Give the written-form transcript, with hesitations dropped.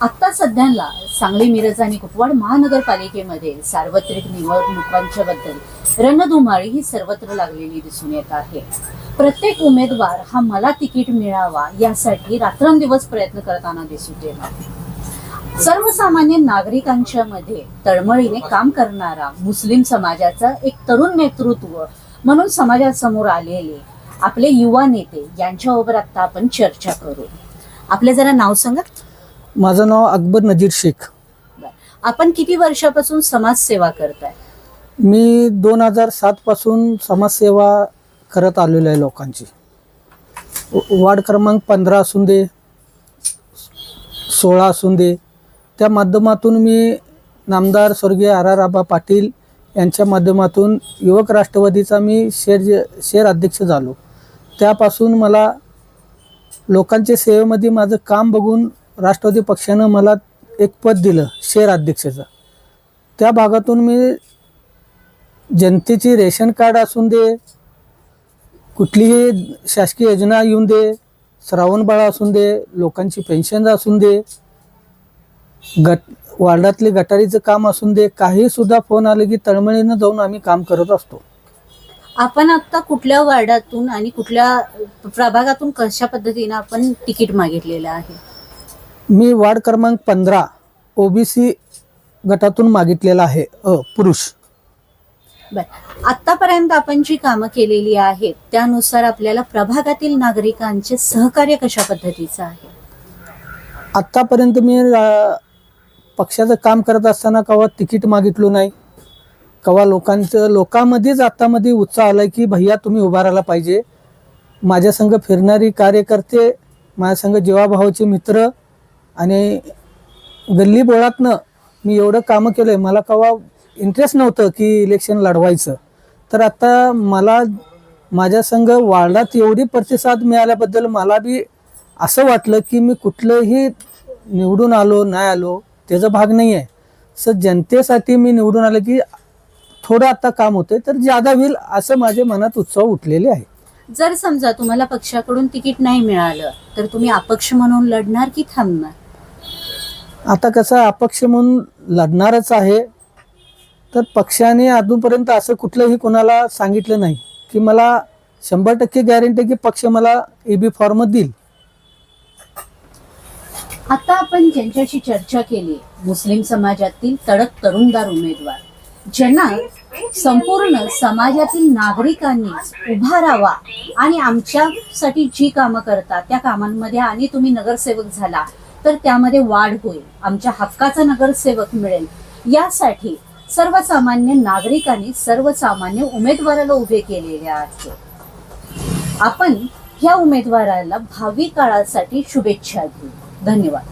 आता सध्याला सांगली मिरज आणि कुपवाड महानगरपालिकेमध्ये सार्वत्रिक निवडणुकांच्या बद्दल रणधुमाळी ही सर्वत्र लागलेली दिसून येत आहे. प्रत्येक उमेदवार हा मला तिकीट मिळावा यासाठी रात्रंदिवस प्रयत्न करताना दिसून येत आहे. सर्वसामान्य नागरिकांच्या मध्ये तळमळीने काम करणारा मुस्लिम समाजाचा एक तरुण नेतृत्व म्हणून समाजासमोर आलेले आपले युवा नेते यांच्याबरोबर आता आपण चर्चा करू. आपले जरा नाव सांगा. माझं नाव अकबर नजीर शेख. आपण किती वर्षापासून समाजसेवा करताय? मी 2007 पासून समाजसेवा करत आलेलो आहे लोकांची. वार्ड क्रमांक 15 असून दे, 16 असून दे, त्या माध्यमातून मी नामदार स्वर्गीय आर आबा पाटील यांच्या माध्यमातून युवक राष्ट्रवादीचा मी शहर अध्यक्ष झालो. त्यापासून मला लोकांच्या सेवेमध्ये माझं काम बघून राष्ट्रवादी पक्षानं मला एक पद दिलं शहर अध्यक्षाचं. त्या भागातून मी जनतेची रेशन कार्ड असून दे, कुठलीही शासकीय योजना येऊन दे, श्रावणबाळ असून दे, लोकांची पेन्शन असून दे, वार्डातले गटारीचं काम असून दे, काही सुद्धा फोन आले की तळमळीनं जाऊन आम्ही काम करत असतो. आपण आता कुठल्या वार्डातून आणि कुठल्या प्रभागातून कशा पद्धतीने आपण तिकीट मागितलेलं आहे? मी वार्ड क्रमांक 15 ओबीसी गटातून मागितलेला आहे, पुरुष. आतापर्यंत आपण जी कामं केलेली आहेत त्यानुसार आपल्याला प्रभागातील नागरिकांचे सहकार्य कशा पद्धतीचं आहे? आत्तापर्यंत मी पक्षाचं काम करत असताना केव्हा तिकीट मागितलो नाही. केव्हा लोकांमध्येच आत्तामध्ये उत्साह आला की भैया तुम्ही उभा राहायला पाहिजे. माझ्या संग फिरणारी कार्यकर्ते, माझ्या संग जीवाभावाचे मित्र आणि गल्ली बोळातनं मी एवढं कामं केलं आहे. मला केव्हा इंटरेस्ट नव्हतं की इलेक्शन लढवायचं. तर आता मला माझ्या संग वार्डात एवढी प्रतिसाद मिळाल्याबद्दल मला बी असं वाटलं की मी कुठलंही निवडून आलो नाही आलो त्याचा भाग नाही आहे. जनतेसाठी मी निवडून आलं की थोडं आता काम होतं तर जादा होईल असं माझ्या मनात उत्साह उठलेले आहे. जर समजा तुम्हाला पक्षाकडून तिकीट नाही मिळालं तर तुम्ही अपक्ष म्हणून लढणार की थांबणार? आता कसं अपक्ष म्हणून लढणारच आहे. तर पक्षाने अजूनपर्यंत असं कुठलंही कोणाला सांगितलं नाही की मला 100% गॅरंटी की पक्ष मला EB फॉर्म देईल. आता आपण ज्यांच्याशी चर्चा केली मुस्लिम समाजातील तडक तरुणदार उमेदवार ज्यांना संपूर्ण समाजातील नागरिकांनी उभा राहावा आणि आमच्यासाठी जी कामं करतात त्या कामांमध्ये आणि तुम्ही नगरसेवक झाला तर त्यामध्ये वाढ होईल, आमच्या हक्काचा नगरसेवक मिळेल, यासाठी सर्वसामान्य नागरिकांनी सर्वसामान्य उमेदवाराला उभे केलेले आहे. आपण ह्या उमेदवाराला भावी काळासाठी शुभेच्छा देऊ. धन्यवाद.